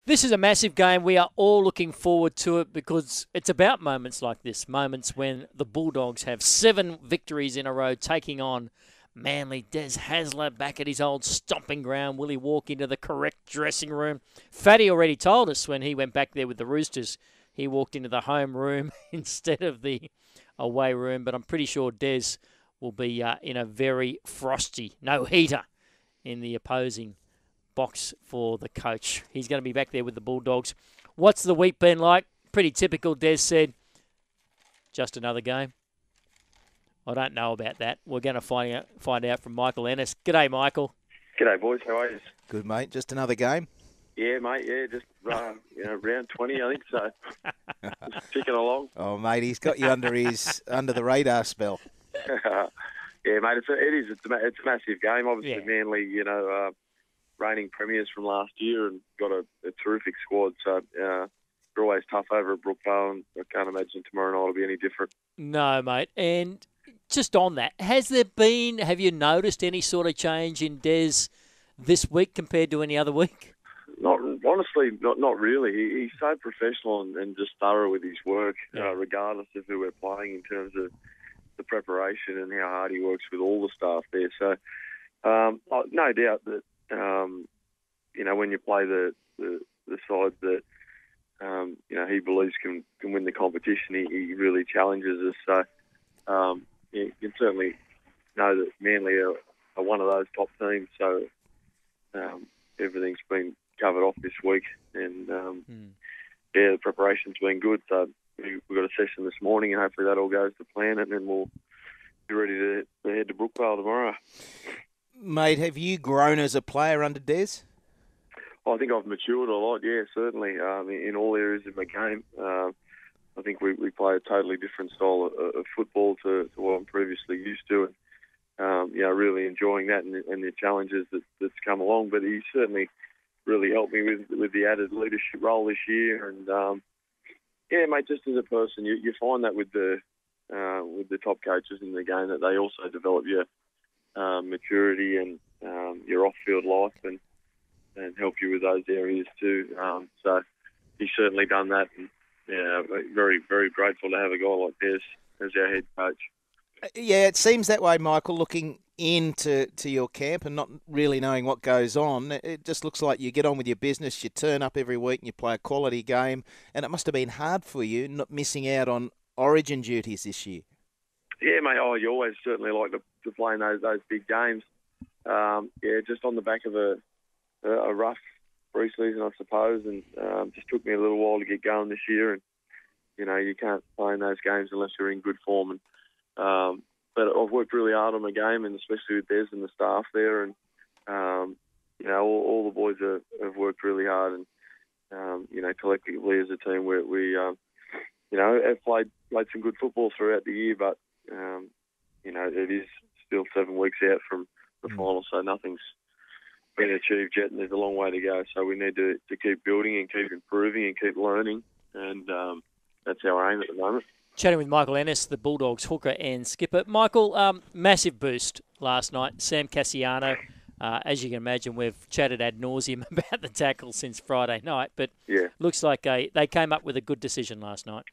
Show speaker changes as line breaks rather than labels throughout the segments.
This is a massive game. We are all looking forward to it because it's about moments like this, moments when the Bulldogs have 7 victories in a row taking on Manly. Des Hasler back at his old stomping ground. Will he walk into the correct dressing room? Fatty already told us when he went back there with the Roosters, he walked into the home room instead of the away room. But I'm pretty sure Des will be in a very frosty, no heater in the opposing box for the coach. He's going to be back there with the Bulldogs. What's the week been like? Pretty typical, Des said. Just another game. I don't know about that. We're going to find out from Michael Ennis. G'day, Michael.
G'day, boys. How are you?
Good, mate. Just another game?
Yeah, mate. Yeah, just round 20, I think so. Just ticking along.
Oh, mate, he's got you under the radar spell.
Yeah, mate. It's a massive game. Obviously,
Yeah.
Manly, reigning premiers from last year and got a terrific squad. So they're always tough over at Brookvale, and I can't imagine tomorrow night will be any different.
No, mate. And just on that, have you noticed any sort of change in Des this week compared to any other week?
Honestly, not really. He's so professional and just thorough with his work, regardless of who we're playing in terms of the preparation and how hard he works with all the staff there. So, no doubt that, when you play the sides that, he believes can win the competition, he really challenges us. So, you can certainly know that Manly are one of those top teams. So, everything's been covered off this week, and the preparation's been good. So we've got a session this morning, and hopefully that all goes to plan, and then we'll be ready to head to Brookvale tomorrow.
Mate, have you grown as a player under Des?
I think I've matured a lot, yeah, certainly, in all areas of my game. I think we play a totally different style of football to what I'm previously used to, and really enjoying that and the challenges that's come along. But he certainly really helped me with the added leadership role this year. And mate, just as a person, you find that with the top coaches in the game, that they also develop your maturity and your off-field life and help you with those areas too. So he's certainly done that, and very, very grateful to have a guy like Des as our head coach.
Yeah, it seems that way, Michael, looking into your camp and not really knowing what goes on. It just looks like you get on with your business, you turn up every week and you play a quality game, and it must have been hard for you not missing out on Origin duties this year.
Yeah, mate, you always certainly like to play in those big games. Just on the back of a rough pre-season, I suppose, and just took me a little while to get going this year, and you can't play in those games unless you're in good form. And but I've worked really hard on my game, and especially with Des and the staff there, and all the boys have worked really hard, and collectively as a team, we have played some good football throughout the year, but it is still 7 weeks out from the final, so nothing's been achieved yet, and there's a long way to go. So we need to keep building and keep improving and keep learning, and that's our aim at the moment.
Chatting with Michael Ennis, the Bulldogs hooker and skipper. Michael, massive boost last night. Sam Kasiano, as you can imagine, we've chatted ad nauseum about the tackle since Friday night, but looks like they came up with a good decision last night.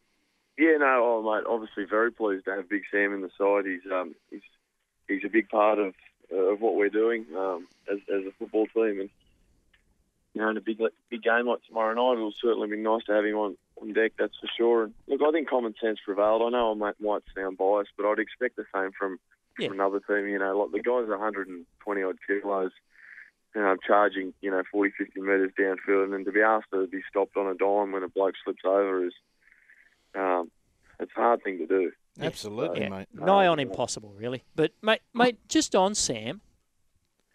Yeah, mate, obviously very pleased to have Big Sam in the side. He's a big part of what we're doing as a football team, and in a big game like tomorrow night, it'll certainly be nice to have him on deck, that's for sure. And look, I think common sense prevailed. I know I might sound biased, but I'd expect the same from another team. Like the guy's 120 odd kilos, charging 40, 50 metres downfield, and then to be asked to be stopped on a dime when a bloke slips over is it's a hard thing to do.
Absolutely, mate.
Nigh on impossible, really. But mate, just on Sam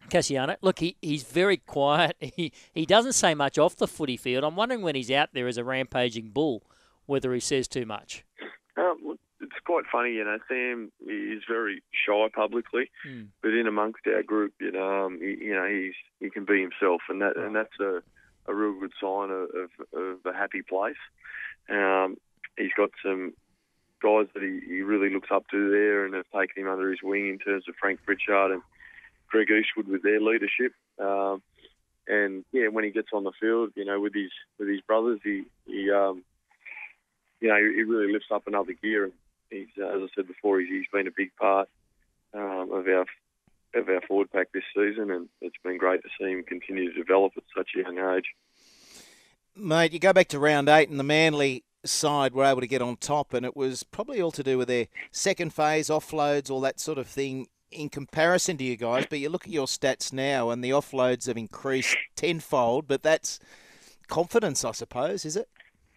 Kasiano, look, he's very quiet. He doesn't say much off the footy field. I'm wondering when he's out there as a rampaging bull, whether he says too much.
It's quite funny, Sam is very shy publicly, but in amongst our group, he can be himself, and that's a real good sign of a happy place. He's got some guys that he really looks up to there and have taken him under his wing in terms of Frank Pritchard and Greg Eastwood with their leadership. And yeah, when he gets on the field, with his brothers, he really lifts up another gear. And he's, as I said before, he's been a big part of our forward pack this season, and it's been great to see him continue to develop at such a young age.
Mate, you go back to round 8 and the Manly side were able to get on top, and it was probably all to do with their second phase, offloads, all that sort of thing in comparison to you guys. But you look at your stats now and the offloads have increased tenfold, but that's confidence, I suppose, is it?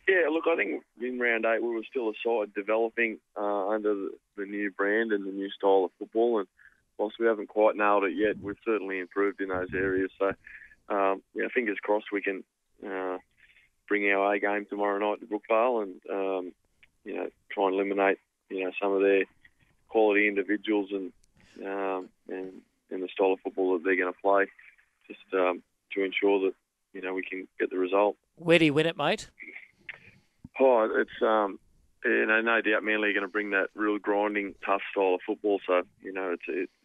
Yeah, look, I think in round 8 we were still a side developing under the new brand and the new style of football, and whilst we haven't quite nailed it yet, we've certainly improved in those areas. So, fingers crossed we can bring our A game tomorrow night to Brookvale and, try and eliminate, some of their quality individuals and the style of football that they're going to play, just to ensure that, we can get the result.
Where do you win it, mate?
Oh, it's no doubt Manly are going to bring that real grinding, tough style of football. So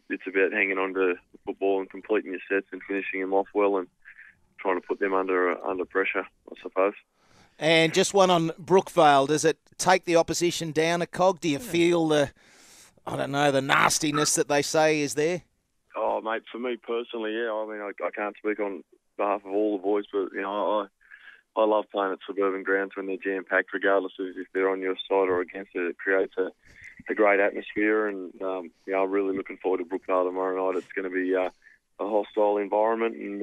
it's about hanging on to the football and completing your sets and finishing them off well and trying to put them under pressure, I suppose.
And just one on Brookvale, does it take the opposition down a cog? Do you feel the nastiness that they say is there?
Oh, mate, for me personally, yeah. I mean, I can't speak on behalf of all the boys, but I love playing at suburban grounds when they're jam-packed, regardless of if they're on your side or against it. It creates a great atmosphere, and I'm really looking forward to Brookvale tomorrow night. It's going to be a hostile environment, and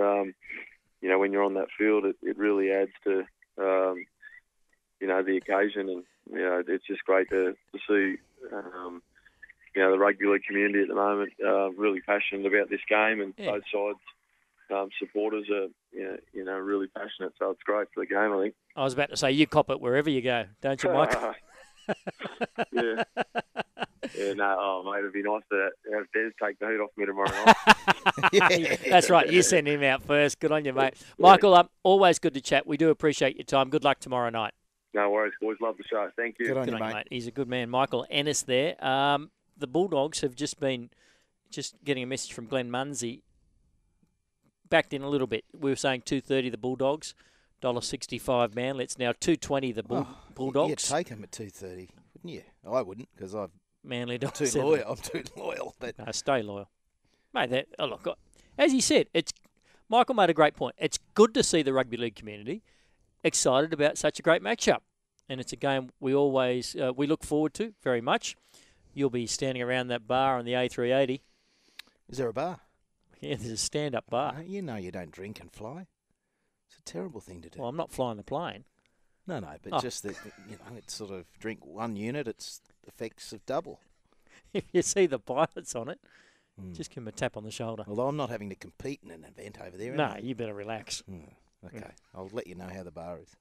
when you're on that field, it really adds to the occasion, and it's just great to see the rugby league community at the moment really passionate about this game, and both sides. Supporters are, really passionate, so it's great for the game, I think.
I was about to say, you cop it wherever you go, don't you, Mike?
Yeah. Yeah, no, mate, it'd be nice to have Des take the heat off me tomorrow night.
That's right, you send him out first. Good on you, mate. Michael, always good to chat. We do appreciate your time. Good luck tomorrow night.
No worries, boys. Love the show. Thank you.
Good on you, mate.
He's a good man. Michael Ennis there. The Bulldogs have just getting a message from Glenn Munsey. Backed in a little bit. We were saying $2.30 the Bulldogs, $1.65 Manly. It's now $2.20 the Bulldogs.
You'd take them at $2.30, wouldn't you? I wouldn't, because I'm
Manly
too loyal. I'm too loyal. But
no, stay loyal, mate. Look, as he said, Michael made a great point. It's good to see the rugby league community excited about such a great matchup, and it's a game we always we look forward to very much. You'll be standing around that bar on the A380.
Is there a bar?
Yeah, there's a stand-up bar.
You know you don't drink and fly. It's a terrible thing to do.
Well, I'm not flying the plane.
No, but just that, it's sort of drink one unit, it's effects of double.
If you see the pilots on it, just give them a tap on the shoulder.
Although I'm not having to compete in an event over there.
No, you better relax.
Okay, I'll let you know how the bar is.